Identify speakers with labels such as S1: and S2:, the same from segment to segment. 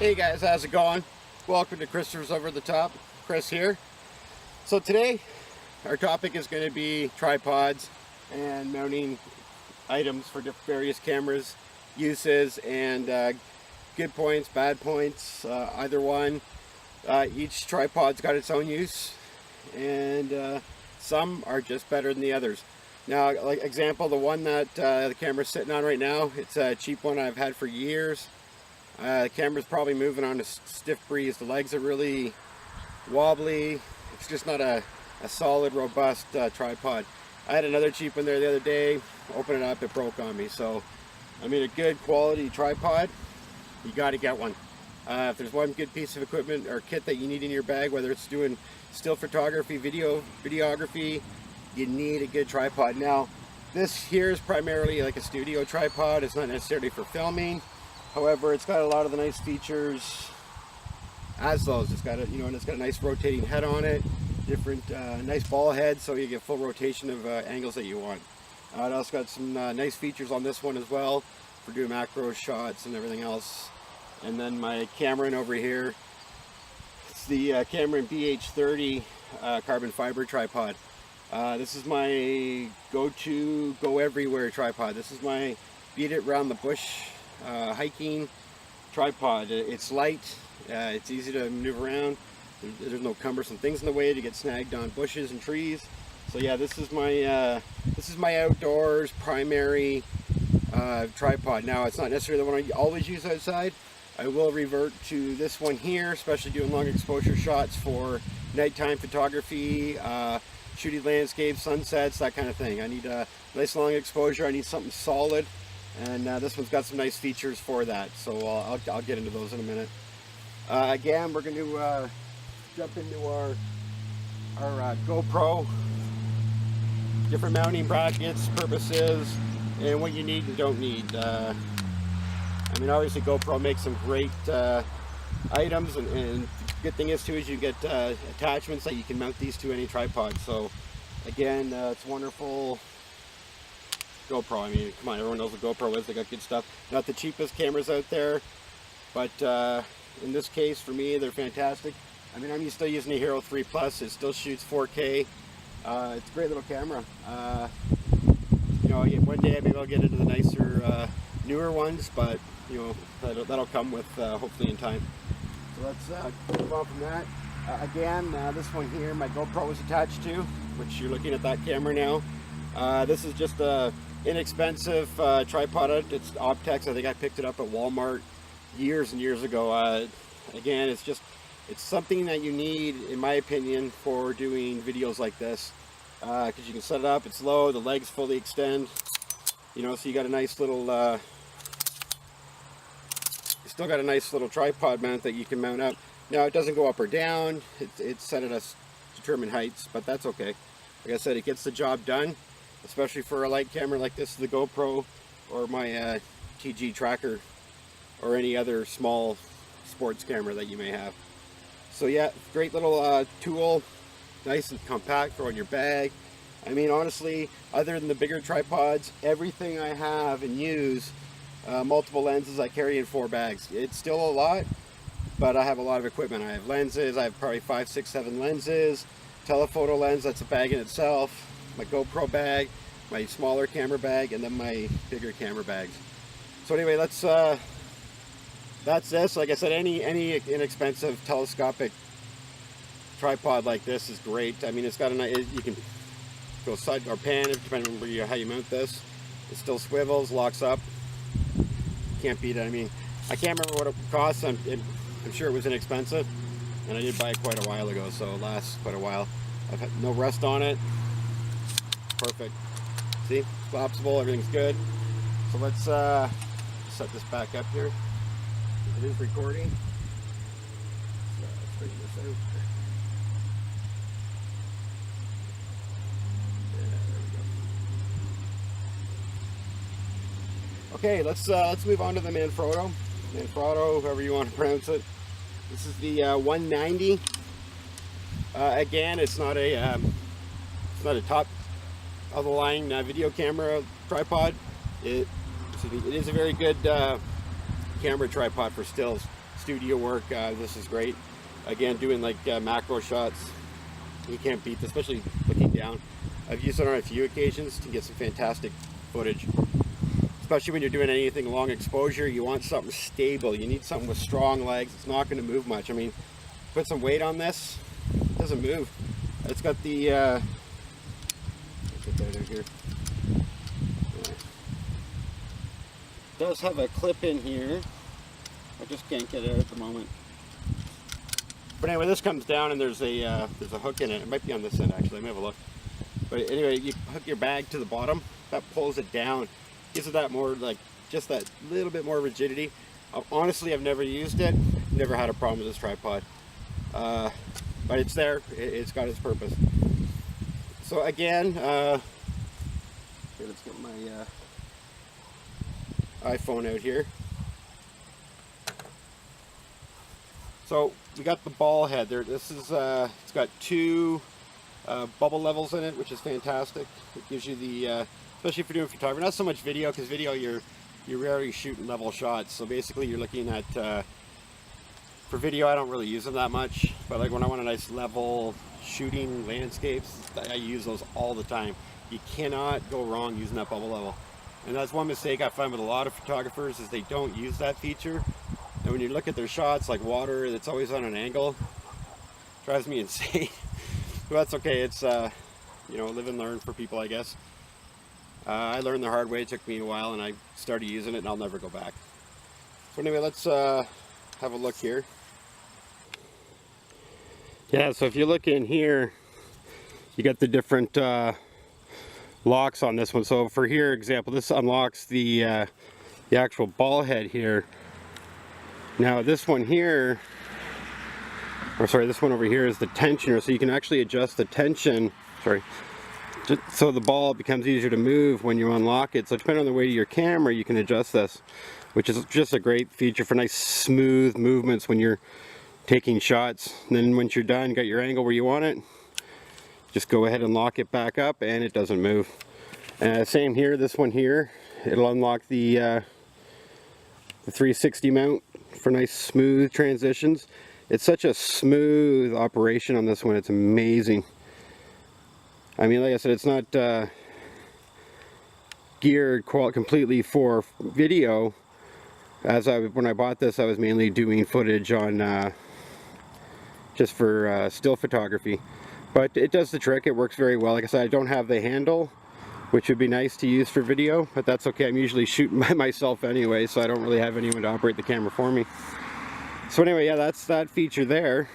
S1: Hey guys, how's it going? Welcome to Christopher's Over the Top. Chris here. So today our topic is going to be tripods and mounting items for various cameras, uses, and good points, bad points, either one. Each tripod's got its own use, and some are just better than the others. Now, like example, the one that the camera's sitting on right now, it's a cheap one I've had for years. The camera's probably moving on a stiff breeze. The legs are really wobbly. It's just not a solid, robust tripod. I had another cheap one there the other day. Open it up, it broke on me. So, I mean, a good quality tripod, you got to get one. If there's one good piece of equipment or kit that you need in your bag, whether it's doing still photography, videography, you need a good tripod. Now, this here is primarily like a studio tripod. It's not necessarily for filming. However, it's got a lot of the nice features as those. It's got and it's got a nice rotating head on it, different nice ball head, so you get full rotation of angles that you want. It also got some nice features on this one as well for doing macro shots and everything else. And then my Cameron over here, it's the Cameron BH30 carbon fiber tripod. This is my go-to, go everywhere tripod. This is my beat it around the bush hiking tripod. It's light, it's easy to maneuver around. There's no cumbersome things in the way to get snagged on bushes and trees. So yeah, this is my outdoors primary tripod. Now, it's not necessarily the one I always use outside. I will revert to this one here, especially doing long exposure shots for nighttime photography, shooting landscapes, sunsets, that kind of thing. I need a nice long exposure. I need something solid, and this one's got some nice features for that. So I'll get into those in a minute. Again, we're going to jump into our GoPro, different mounting brackets, purposes, and what you need and don't need. I mean, obviously GoPro makes some great items, and the good thing is too is you get attachments that you can mount these to any tripod. So again, it's wonderful. GoPro, I mean, come on, everyone knows what GoPro is. They got good stuff. Not the cheapest cameras out there, but in this case, for me, they're fantastic. I mean, I'm still using the Hero 3 Plus. It still shoots 4K. It's a great little camera. One day maybe I'll get into the nicer, newer ones, but that'll come with hopefully in time. So let's move on from that. Again, this one here, my GoPro is attached to, which you're looking at that camera now. This is just a inexpensive tripod. It's Optex. I think I picked it up at Walmart years and years ago. Again, it's something that you need, in my opinion, for doing videos like this, because you can set it up. It's low, the legs fully extend, so you got a nice little still got a nice little tripod mount that you can mount up. Now, it doesn't go up or down. It's set at a determined heights, but that's okay. Like I said, it gets the job done, especially for a light camera like this, the GoPro, or my TG Tracker, or any other small sports camera that you may have. So yeah, great little tool, nice and compact, throw in your bag. I mean, honestly, other than the bigger tripods, everything I have and use, multiple lenses, I carry in 4 bags. It's still a lot, but I have a lot of equipment. I have lenses. I have probably 5, 6, 7 lenses. Telephoto lens, that's a bag in itself. My GoPro bag, my smaller camera bag, and then my bigger camera bags. So anyway, that's this. Like I said, any inexpensive telescopic tripod like this is great. I mean, it's got you can go side or pan, depending on how you mount this. It still swivels, locks up. Can't beat it. I mean, I can't remember what it costs. I'm sure it was inexpensive, and I did buy it quite a while ago, so it lasts quite a while. I've had no rust on it. Perfect. See, collapsible, everything's good. So let's set this back up here. It is recording. So let's straighten this out. Okay, let's move on to the Manfrotto, however you want to pronounce it. This is the 190. Again, it's not a top of the line video camera tripod. It is a very good camera tripod for stills, studio work, this is great. Again, doing like macro shots, you can't beat this, especially looking down. I've used it on a few occasions to get some fantastic footage. Especially when you're doing anything long exposure, you want something stable. You need something with strong legs. It's not going to move much. I mean, put some weight on this, it doesn't move. It's got the, let's get that out here. It does have a clip in here. I just can't get it out at the moment. But anyway, this comes down and there's a hook in it. It might be on this end actually. Let me have a look. But anyway, you hook your bag to the bottom. That pulls it down. Gives it that more, like, just that little bit more rigidity. Honestly, I've never used it. Never had a problem with this tripod. But it's there. It's got its purpose. So again, here, let's get my iPhone out here. So we got the ball head there. This is it's got two bubble levels in it, which is fantastic. It gives you the especially if you're doing photography, not so much video, because video you're rarely shooting level shots. So basically you're looking at for video I don't really use them that much, but like when I want a nice level shooting landscapes, I use those all the time. You cannot go wrong using that bubble level, and that's one mistake I find with a lot of photographers is they don't use that feature. And when you look at their shots, like water that's always on an angle, drives me insane. But that's okay. It's you know, live and learn for people, I guess. I learned the hard way. It took me a while, and I started using it, and I'll never go back. So anyway, let's have a look here. Yeah, so if you look in here, you got the different locks on this one. So for here, example, this unlocks the actual ball head here. Now this one here, or sorry, this one over here is the tensioner, so you can actually adjust the tension, sorry, so the ball becomes easier to move when you unlock it. So depending on the weight of your camera, you can adjust this, which is just a great feature for nice smooth movements when you're taking shots. And then once you're done, got your angle where you want it, just go ahead and lock it back up and it doesn't move. Same here, this one here, it'll unlock the 360 mount for nice smooth transitions. It's such a smooth operation on this one, it's amazing. I mean, like I said, it's not geared completely for video. When I bought this, I was mainly doing footage on just for still photography, but it does the trick. It works very well. Like I said, I don't have the handle, which would be nice to use for video, but that's okay. I'm usually shooting by myself anyway, so I don't really have anyone to operate the camera for me. So anyway, yeah, that's that feature there.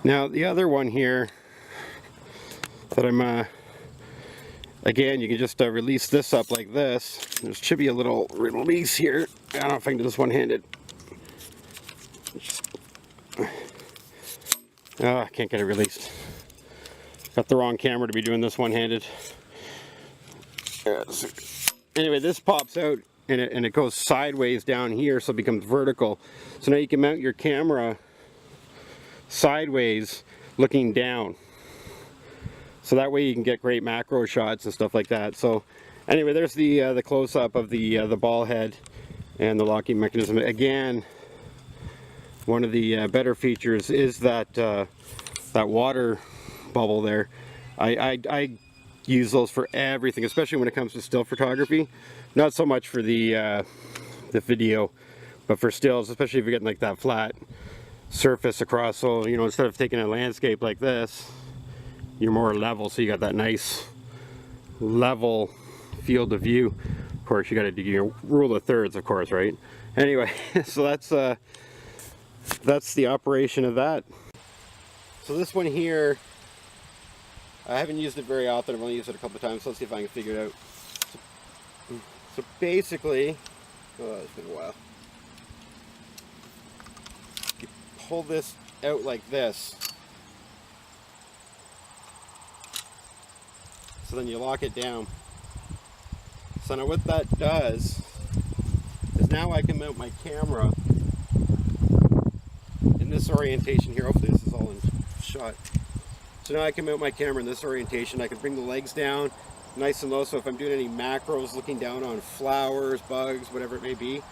S1: Now the other one here that I'm again, you can just release this up like this. There should be a little release here. I don't know if I can do this one-handed. Oh, I can't get it released. Got the wrong camera to be doing this one-handed. Anyway, this pops out and it goes sideways down here, so it becomes vertical. So now you can mount your camera sideways looking down. So that way you can get great macro shots and stuff like that. So anyway, there's the close-up of the ball head and the locking mechanism. Again, one of the better features is that that water bubble there. I use those for everything, especially when it comes to still photography. Not so much for the video, but for stills, especially if you're getting like that flat surface across. So, you know, instead of taking a landscape like this, you're more level, so you got that nice level field of view. Of course, you got to do your rule of thirds, of course, right? Anyway, so that's the operation of that. So this one here, I haven't used it very often. I've only used it a couple of times. So let's see if I can figure it out. So basically, oh, it's been a while. You pull this out like this. So then you lock it down. So now what that does is now I can mount my camera in this orientation here. Hopefully this is all in shot. So now I can mount my camera in this orientation. I can bring the legs down nice and low, so if I'm doing any macros looking down on flowers, bugs, whatever it may be,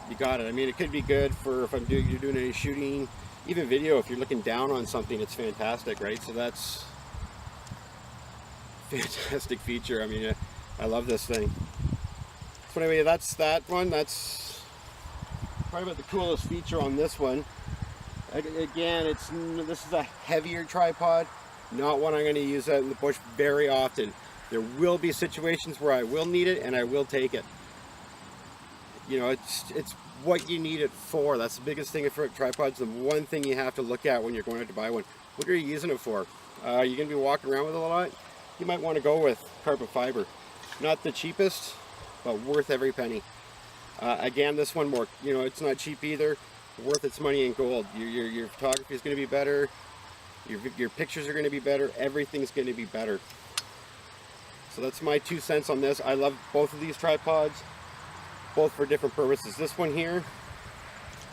S1: you got it. I mean, it could be good for if you're doing any shooting, even video. If you're looking down on something, it's fantastic, right? So that's a fantastic feature. I mean, I love this thing. So anyway, that's that one. That's probably about the coolest feature on this one. Again, this is a heavier tripod, not one I'm going to use out in the bush very often. There will be situations where I will need it and I will take it. You know, it's what you need it for. That's the biggest thing for tripods. The one thing you have to look at when you're going out to buy one. What are you using it for? You're going to be walking around with it a lot? You might want to go with carbon fiber. Not the cheapest, but worth every penny. Again, this one more, you know, it's not cheap either. Worth its money in gold. Your photography is going to be better. Your pictures are going to be better. Everything's going to be better. So that's my 2 cents on this. I love both of these tripods, both for different purposes. This one here,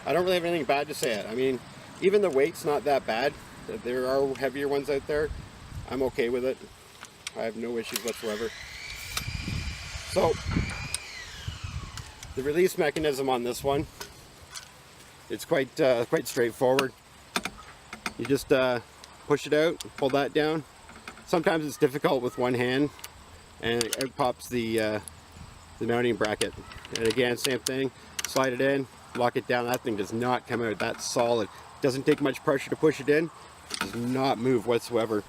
S1: I don't really have anything bad to say it. I mean, even the weight's not that bad. There are heavier ones out there. I'm okay with it. I have no issues whatsoever. So, the release mechanism on this one, it's quite straightforward. You just push it out, pull that down. Sometimes it's difficult with one hand, and out pops the mounting bracket. And again, same thing, slide it in, lock it down. That thing does not come out. That's solid. Doesn't take much pressure to push it in. It does not move whatsoever.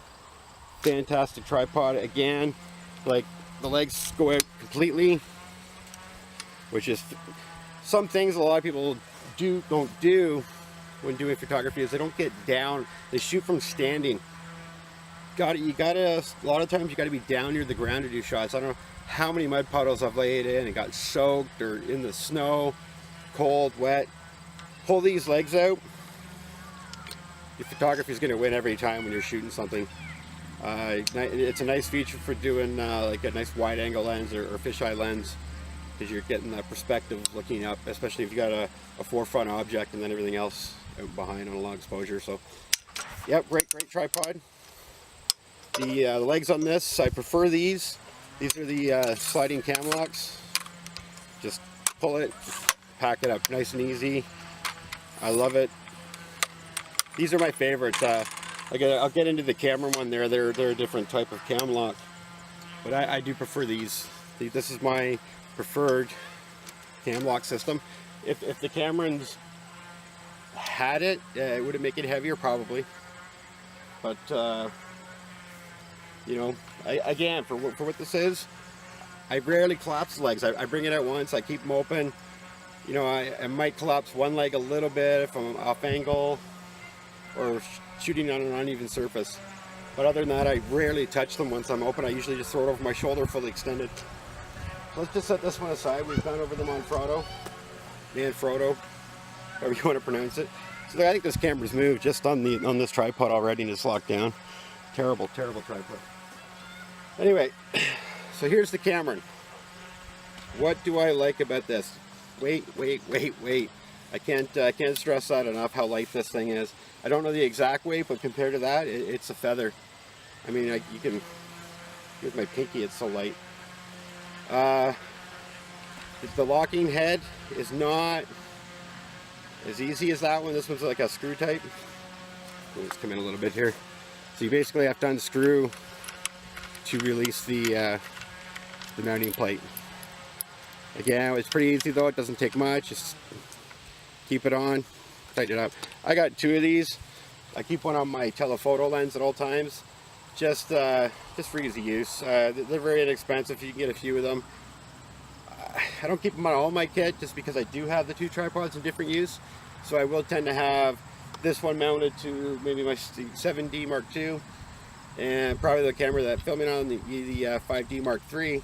S1: Fantastic tripod. Again, like the legs go out completely, which is some things a lot of people don't do when doing photography is they don't get down. They shoot from standing. You gotta a lot of times you gotta be down near the ground to do shots. I don't know how many mud puddles I've laid in and got soaked or in the snow, cold, wet. Pull these legs out. Your photography is gonna win every time when you're shooting something. It's a nice feature for doing like a nice wide angle lens or fisheye lens, because you're getting that perspective looking up, especially if you got a forefront object and then everything else out behind on a long exposure. So, yep, great tripod. The legs on this, I prefer these. These are the sliding cam locks. Just pull it, pack it up, nice and easy. I love it. These are my favorites. I'll get into the camera one there. They're a different type of cam lock, but I do prefer these. This is my preferred cam lock system. If the Camerons had it, would it make it heavier? Probably. But you know, again, for what this is, I rarely collapse the legs. I bring it out once, I keep them open. You know, I might collapse one leg a little bit if I'm off angle or shooting on an uneven surface. But other than that, I rarely touch them once I'm open. I usually just throw it over my shoulder fully extended. Let's just set this one aside. We've gone over the Manfrotto, however you want to pronounce it. So I think this camera's moved just on this tripod already, and it's locked down. Terrible tripod. Anyway, so here's the Cameron. What do I like about this? Wait. I can't stress that enough, how light this thing is. I don't know the exact weight, but compared to that, it's a feather. I mean, you can, here's my pinky, it's so light. The locking head is not as easy as that one. This one's like a screw type. Let's come in a little bit here. So you basically have to unscrew to release the mounting plate. Again, it's pretty easy though. It doesn't take much. Just keep it on, tighten it up. I got 2 of these. I keep one on my telephoto lens at all times, just for easy use. They're very inexpensive. You can get a few of them. I don't keep them on all my kit just because I do have the 2 tripods in different use. So I will tend to have this one mounted to maybe my 7D Mark II, and probably the camera that I'm filming on, the 5D Mark III,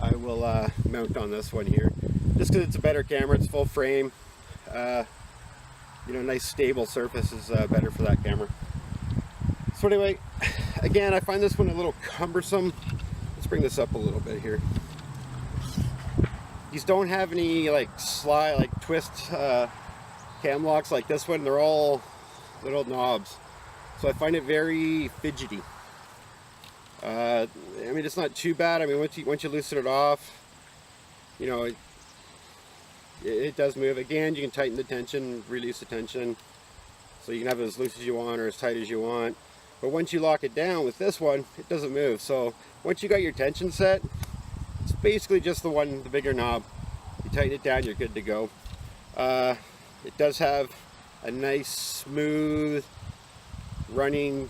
S1: I will mount on this one here, just because it's a better camera. It's full frame. You know, nice stable surface is better for that camera. So anyway, again, I find this one a little cumbersome. Let's bring this up a little bit here. These don't have any like twist cam locks like this one. They're all little knobs, so I find it very fidgety. I mean, it's not too bad. I mean, once you loosen it off, you know, it does move. Again, you can tighten the tension, release the tension, so you can have it as loose as you want or as tight as you want. But once you lock it down with this one, it doesn't move. So once you got your tension set, it's basically just the bigger knob. You tighten it down, you're good to go. It does have a nice, smooth, running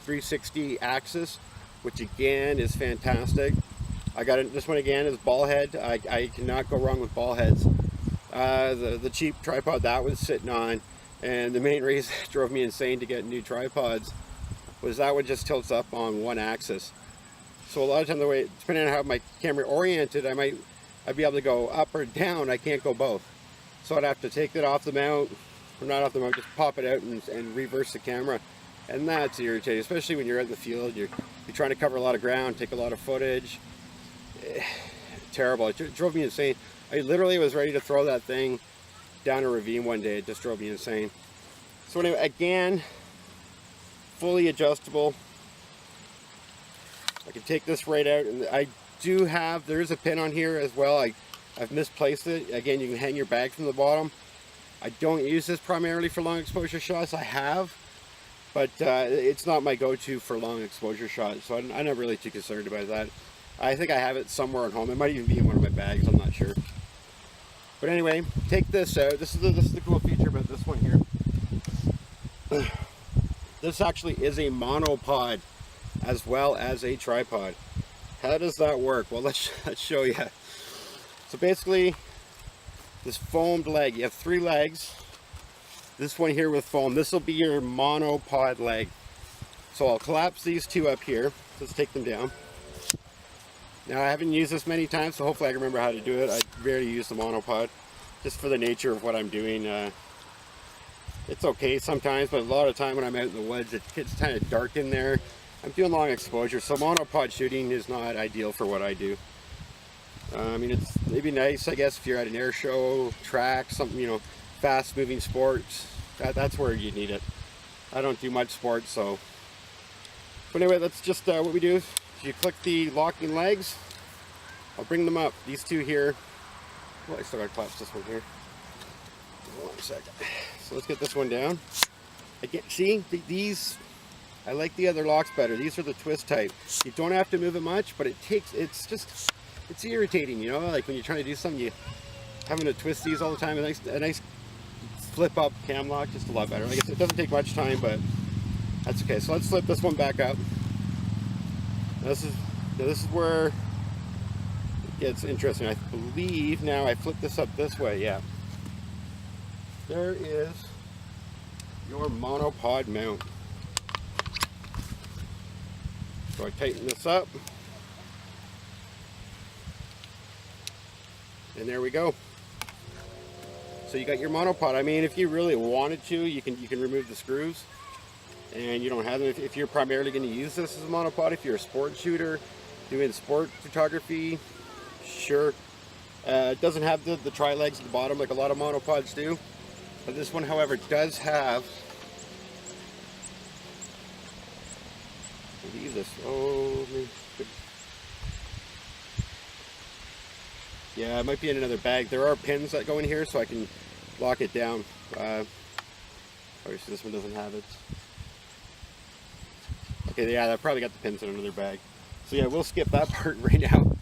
S1: 360 axis, which again is fantastic. I got it. This one again is ball head. I cannot go wrong with ball heads. The cheap tripod that was sitting on, and the main reason that drove me insane to get new tripods was that one just tilts up on one axis. So a lot of times, the way, depending on how my camera oriented, I'd be able to go up or down. I can't go both. So I'd have to take it off the mount, or not off the mount, just pop it out and reverse the camera. And that's irritating, especially when you're out in the field. You're trying to cover a lot of ground, take a lot of footage. Terrible. It drove me insane. I literally was ready to throw that thing down a ravine one day. It just drove me insane. So anyway, again, fully adjustable. I can take this right out, and I do have, there is a pin on here as well. I've misplaced it. Again, you can hang your bag from the bottom. I don't use this primarily for long exposure shots. I have, but it's not my go-to for long exposure shots, so I'm not really too concerned about that. I think I have it somewhere at home. It might even be in one of my bags, I'm not sure. But anyway, take this out. This is the cool feature about this one here. This actually is a monopod as well as a tripod. How does that work? Well, let's show you. So basically, this foamed leg, you have 3 legs. This one here with foam, this will be your monopod leg. So I'll collapse these 2 up here. Let's take them down. Now, I haven't used this many times, so hopefully I can remember how to do it. I rarely use the monopod, just for the nature of what I'm doing. It's okay sometimes, but a lot of time when I'm out in the woods, it gets kind of dark in there. I'm doing long exposure, so monopod shooting is not ideal for what I do. I mean, it'd be nice, I guess, if you're at an air show, track, something, you know, fast moving sports. That's where you need it. I don't do much sports, so. But anyway, that's just what we do. You click the locking legs. I'll bring them up. These 2 here. Well, I still gotta collapse this one here. Hold on a second. So let's get this one down. Again, see, these, I like the other locks better. These are the twist type. You don't have to move it much, but it's irritating, you know, like when you're trying to do something, you having to twist these all the time. A nice flip up cam lock, just a lot better. I guess it doesn't take much time, but that's okay. So let's flip this one back up. This is where it gets interesting. I believe now I flip this up this way. Yeah, there is your monopod mount. So I tighten this up, and there we go. So you got your monopod. I mean, if you really wanted to, you can remove the screws, and you don't have them. If you're primarily going to use this as a monopod, if you're a sport shooter doing sport photography, sure. It doesn't have the tri-legs at the bottom like a lot of monopods do, but this one, however, does have, I believe this, yeah, it might be in another bag. There are pins that go in here so I can lock it down. Obviously this one doesn't have it. Okay, yeah, I probably got the pins in another bag. So yeah, we'll skip that part right now.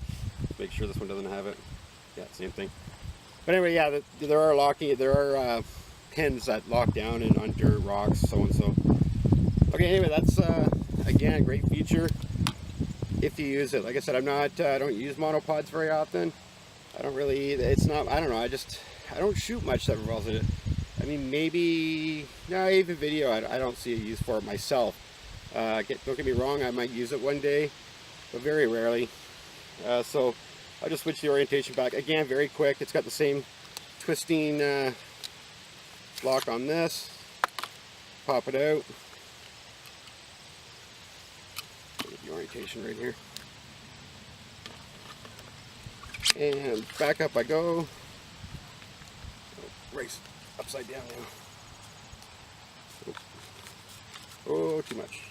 S1: Make sure this one doesn't have it. Yeah, same thing. But anyway, yeah, there are pins that lock down and under rocks, so and so. Okay, anyway, that's again a great feature if you use it. Like I said, I don't use monopods very often. I don't really. It's not. I don't know. I don't shoot much that revolves in it. I mean, maybe even video. I don't see a use for it myself. Don't get me wrong. I might use it one day, but very rarely. So I'll just switch the orientation back again. Very quick. It's got the same twisting lock on this. Pop it out. Get the orientation right here. And back up I go. Race upside down now. Oh, too much.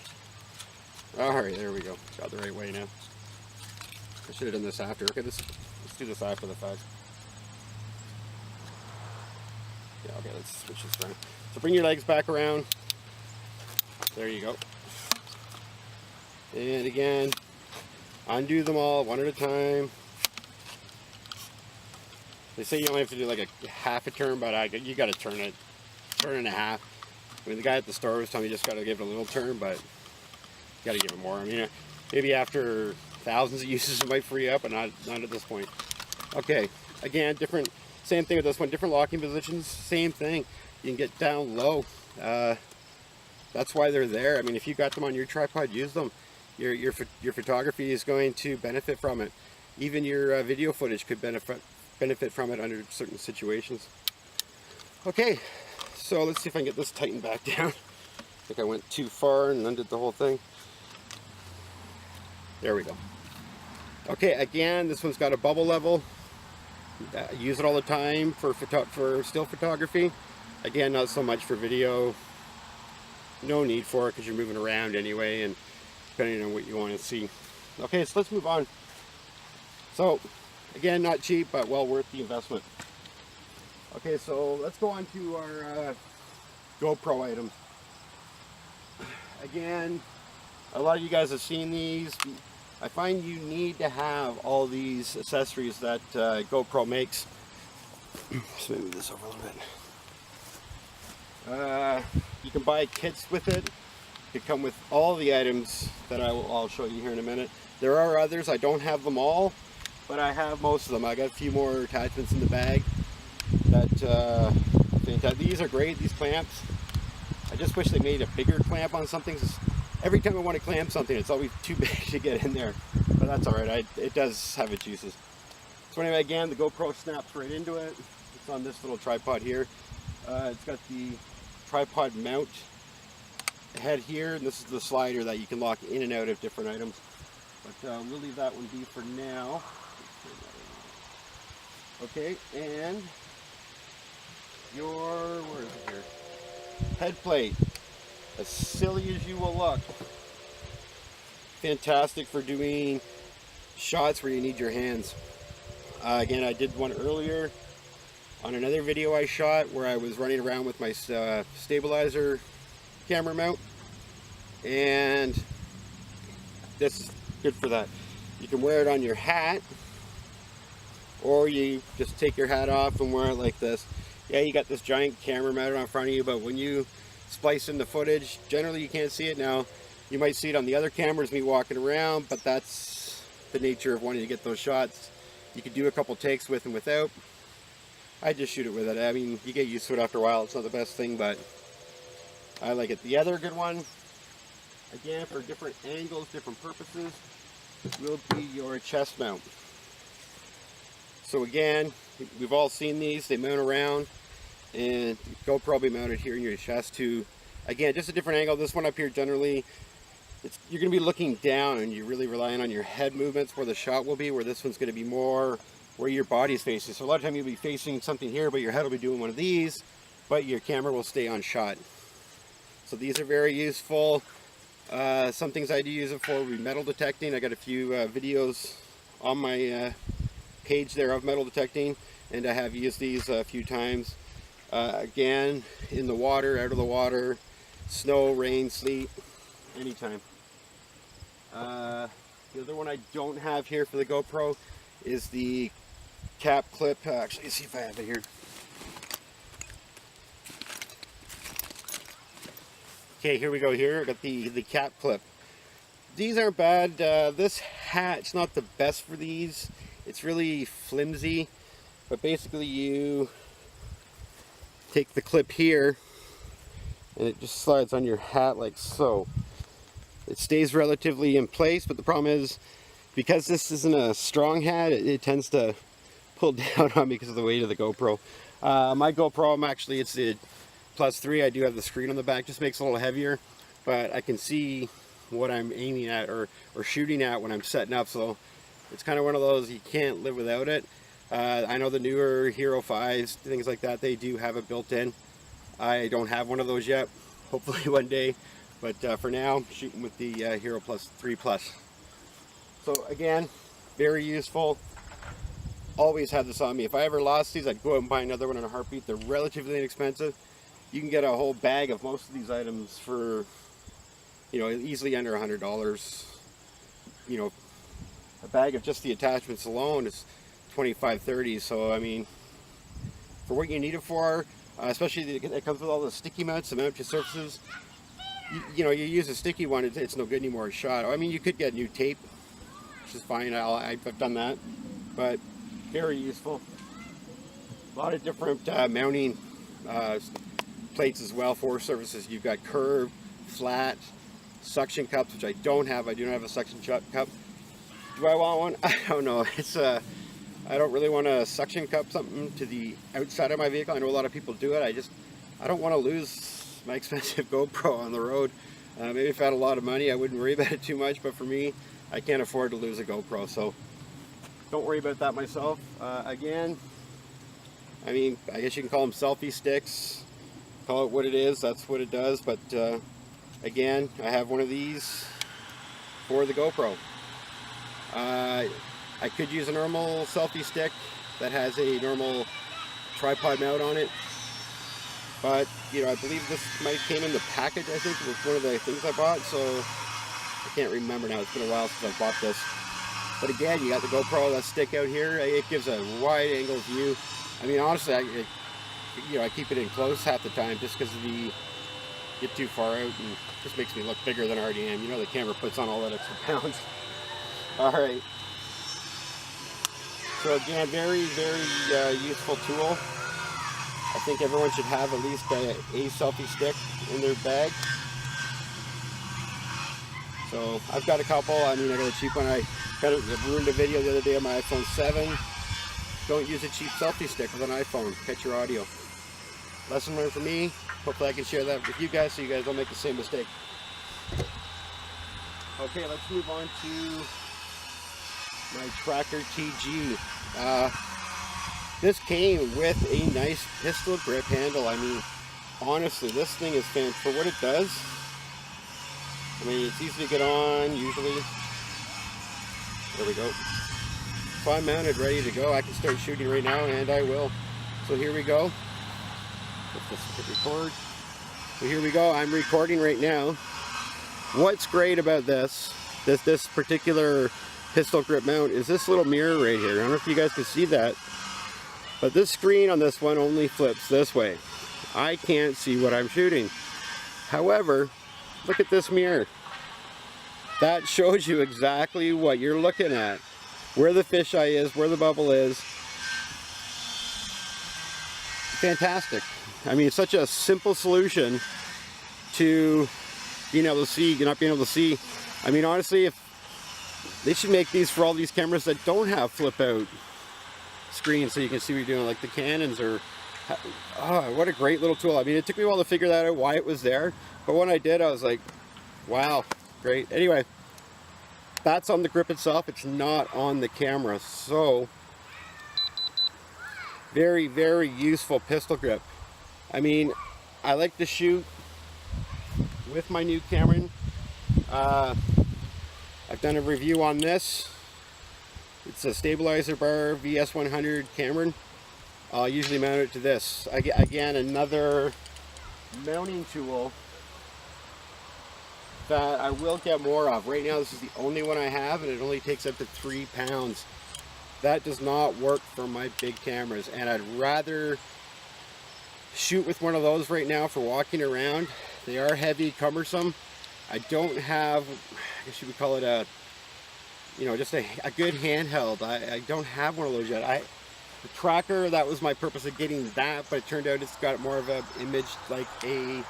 S1: Alright, there we go. Got the right way now. I should have done this after. Okay, let's do this after the fact. Yeah, okay, let's switch this around. So bring your legs back around. There you go. And again, undo them all one at a time. They say you only have to do like a half a turn, but you got to turn and a half. I mean, the guy at the store was telling me you just got to give it a little turn, but you got to give it more. I mean, maybe after thousands of uses it might free up, but not at this point. Okay, again, same thing with this one, different locking positions, same thing. You can get down low. That's why they're there. I mean, if you got them on your tripod, use them. Your photography is going to benefit from it. Even your video footage could benefit from it under certain situations. Okay, so let's see if I can get this tightened back down. I think I went too far and undid the whole thing. There we go. Okay, again, this one's got a bubble level. Use it all the time for still photography. Again, not so much for video. No need for it because you're moving around anyway, and depending on what you want to see. Okay, so let's move on. So, again, not cheap, but well worth the investment. Okay, so let's go on to our GoPro items. Again, a lot of you guys have seen these. I find you need to have all these accessories that GoPro makes. Let's move this over a little bit. You can buy kits with it. They come with all the items that I'll show you here in a minute. There are others. I don't have them all, but I have most of them. I got a few more attachments in the bag. These are great, these clamps. I just wish they made a bigger clamp on something. Every time I want to clamp something, it's always too big to get in there. But that's alright, it does have its uses. So anyway, again, the GoPro snaps right into it. It's on this little tripod here. It's got the tripod mount head here, and this is the slider that you can lock in and out of different items. But we'll leave that one be for now. Okay, and where is it here? Head plate. As silly as you will look. Fantastic for doing shots where you need your hands. Again, I did one earlier on another video I shot where I was running around with my stabilizer camera mount, and this is good for that. You can wear it on your hat, or you just take your hat off and wear it like this. Yeah, you got this giant camera mounted on front of you, but when you splice in the footage, generally you can't see it. Now, you might see it on the other cameras, me walking around, but that's the nature of wanting to get those shots. You could do a couple takes with and without. I just shoot it with it. I mean, you get used to it after a while. It's not the best thing, but I like it. The other good one, again, for different angles, different purposes, will be your chest mount. So again, we've all seen these. They mount around, and GoPro be mounted here in your chest too. Again, just a different angle. This one up here, generally, you're going to be looking down, and you're really relying on your head movements where the shot will be, where this one's going to be more where your body's facing. So a lot of time you'll be facing something here, but your head will be doing one of these, but your camera will stay on shot. So these are very useful. Some things I do use it for would be metal detecting. I got a few videos on my page there of metal detecting, and I have used these a few times. Again, in the water, out of the water, snow, rain, sleet, anytime. The other one I don't have here for the GoPro is the cap clip. Actually, see if I have it here. Okay, here we go. Here I got the cap clip. These aren't bad. This hat's not the best for these. It's really flimsy, but basically you take the clip here and it just slides on your hat like so. It stays relatively in place, but the problem is because this isn't a strong hat, it tends to pull down on me because of the weight of the GoPro. My GoPro, it's the Plus 3. I do have the screen on the back, just makes it a little heavier, but I can see what I'm aiming at or shooting at when I'm setting up, so it's kind of one of those you can't live without it. I know the newer Hero 5s, things like that, they do have it built in. I don't have one of those yet, hopefully one day, but for now I'm shooting with the Hero 3 Plus. So again, very useful. always have this on me. If I ever lost these, I'd go out and buy another one in a heartbeat. They're relatively inexpensive. You can get a whole bag of most of these items for, you know, easily under $100. You know, a bag of just the attachments alone is $25, $30. So I mean, for what you need it for, especially it comes with all the sticky mounts to mount your surfaces. You know, you use a sticky one, it's no good anymore. It's shot. I mean, you could get new tape, which is fine. I've done that, but very useful. A lot of different mounting plates as well for surfaces. You've got curved, flat, suction cups, which I don't have. I do not have a suction cup. Do I want one? I don't know. It's I don't really want to suction cup something to the outside of my vehicle. I know a lot of people do it. I don't want to lose my expensive GoPro on the road. Maybe if I had a lot of money, I wouldn't worry about it too much, but for me, I can't afford to lose a GoPro, so don't worry about that myself. Again, I mean, I guess you can call them selfie sticks. Call it what it is, that's what it does, but again, I have one of these for the GoPro. I could use a normal selfie stick that has a normal tripod mount on it, but you know, I believe this might came in the package. I think it was one of the things I bought, so I can't remember now. It's been a while since I bought this. But again, you got the GoPro, that stick out here. It gives a wide angle view. I mean, honestly, I keep it in close half the time just because of the get too far out and just makes me look bigger than I already am. You know, the camera puts on all that extra pounds. All right. So again, very, very useful tool. I think everyone should have at least a selfie stick in their bag. So I've got a couple. I mean, I got a cheap one. I ruined a video the other day on my iPhone 7. Don't use a cheap selfie stick with an iPhone. Catch your audio. Lesson learned for me. Hopefully I can share that with you guys so you guys don't make the same mistake. Okay, let's move on to my Tracker TG. This came with a nice pistol grip handle. I mean, honestly, this thing is fantastic for what it does. I mean, it's easy to get on, usually. There we go. So I'm mounted, ready to go. I can start shooting right now, and I will. So here we go. Let's hit record. So here we go. I'm recording right now. What's great about this particular pistol grip mount is this little mirror right here. I don't know if you guys can see that, but this screen on this one only flips this way. I can't see what I'm shooting. However, look at this mirror. That shows you exactly what you're looking at. Where the fisheye is, where the bubble is. Fantastic. I mean, it's such a simple solution to being able to see, not being able to see. I mean, honestly, if they should make these for all these cameras that don't have flip out screens so you can see what you're doing, like the Canons or, oh, what a great little tool. I mean, it took me a while to figure that out, why it was there, but when I did, I was like, wow, great. Anyway, that's on the grip itself. It's not on the camera. So very, very useful pistol grip. I mean, I like to shoot with my new Cameron. I've done a review on this. It's a stabilizer bar VS100 Cameron. I'll usually mount it to this. Again, another mounting tool that I will get more of. Right now, this is the only one I have, and it only takes up to 3 pounds. That does not work for my big cameras, and I'd rather shoot with one of those right now for walking around. They are heavy, cumbersome. I don't have, I guess you would call it a, you know, just a good handheld. I don't have one of those yet. The Tracker, that was my purpose of getting that, but it turned out it's got more of an image like a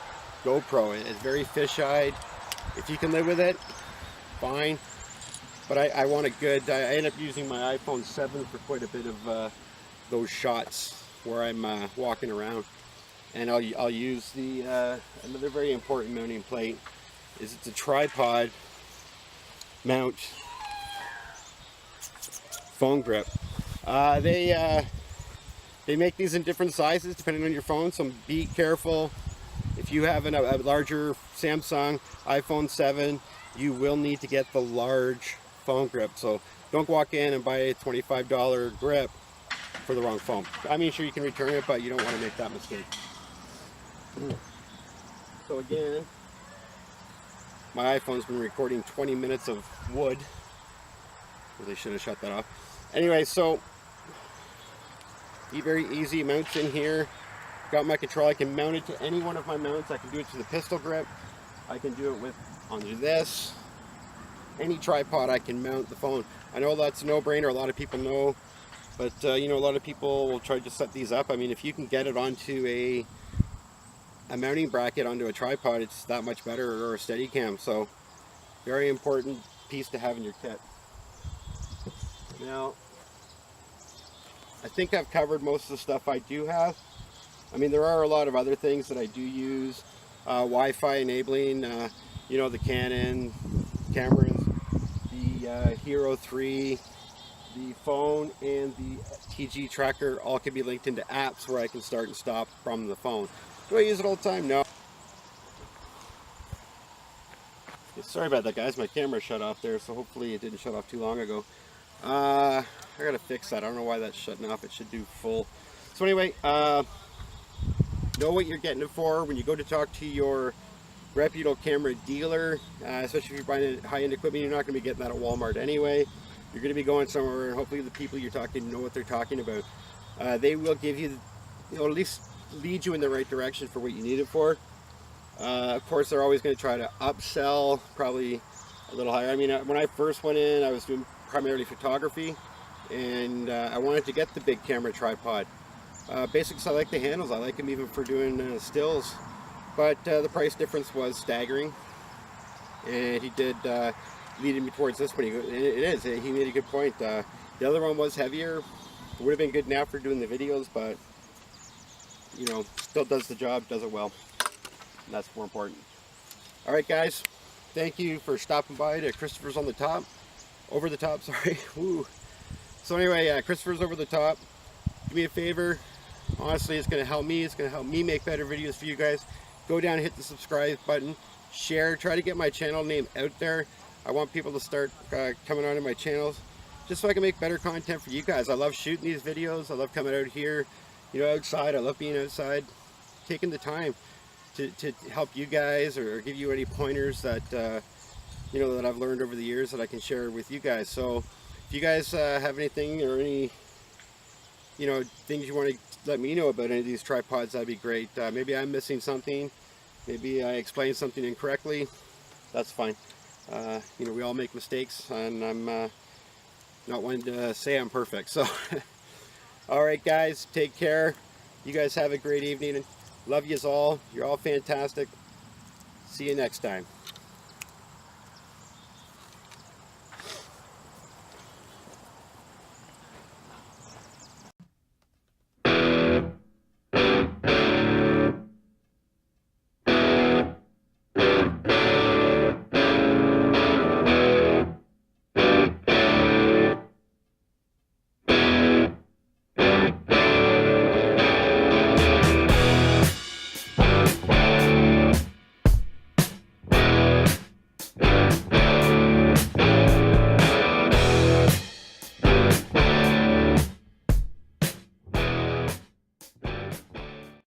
S1: GoPro. It's very fish-eyed. If you can live with it, fine. But I want a good, I end up using my iPhone 7 for quite a bit of those shots where I'm walking around. And I'll use the, another very important mounting plate is it's a tripod mount phone grip. They make these in different sizes depending on your phone, so be careful. If you have a larger Samsung iPhone 7, you will need to get the large phone grip. So don't walk in and buy a $25 grip for the wrong phone. I mean, sure, you can return it, but you don't want to make that mistake. So again, my iPhone's been recording 20 minutes of wood. They should have shut that off. Anyway, so very easy mounts in here. Got my control. I can mount it to any one of my mounts. I can do it to the pistol grip. I can do it with onto this. Any tripod I can mount the phone. I know that's a no-brainer. A lot of people know, but you know, a lot of people will try to set these up. I mean, if you can get it onto a mounting bracket onto a tripod, it's that much better, or a Steadicam. So very important piece to have in your kit. Now, I think I've covered most of the stuff I do have. I mean, there are a lot of other things that I do use. Wi-Fi enabling, you know, the Canon cameras, the Hero 3, the phone, and the TG tracker all can be linked into apps where I can start and stop from the phone. Do I use it all the time? No. Sorry about that, guys. My camera shut off there, so hopefully it didn't shut off too long ago. I gotta fix that. I don't know why that's shutting off. It should do full. So anyway, know what you're getting it for when you go to talk to your reputable camera dealer, especially if you're buying high-end equipment. You're not going to be getting that at Walmart anyway. You're going to be going somewhere, and hopefully the people you're talking to know what they're talking about. They will give you, you know, at least lead you in the right direction for what you need it for. Of course, they're always going to try to upsell, probably a little higher. I mean, when I first went in, I was doing primarily photography, and I wanted to get the big camera tripod. Basically, because I like the handles. I like them even for doing stills. But the price difference was staggering, and he did lead me towards this one. It is. He made a good point. The other one was heavier. It would have been good now for doing the videos, but you know, still does the job, does it well. And that's more important. All right, guys. Thank you for stopping by to Christopher's on the Top. Over the Top, sorry. Woo. So anyway, Christopher's Over the Top. Do me a favor. Honestly, it's going to help me. It's going to help me make better videos for you guys. Go down and hit the subscribe button. Share. Try to get my channel name out there. I want people to start coming onto my channels, just so I can make better content for you guys. I love shooting these videos. I love coming out here, you know, outside. I love being outside, taking the time to help you guys, or give you any pointers that you know, that I've learned over the years that I can share with you guys. So if you guys have anything, or any, you know, things you want to let me know about any of these tripods, that'd be great. Maybe I'm missing something. Maybe I explained something incorrectly. That's fine. You know, we all make mistakes, and I'm not one to say I'm perfect. So, all right, guys, take care. You guys have a great evening. Love yous all. You're all fantastic. See you next time.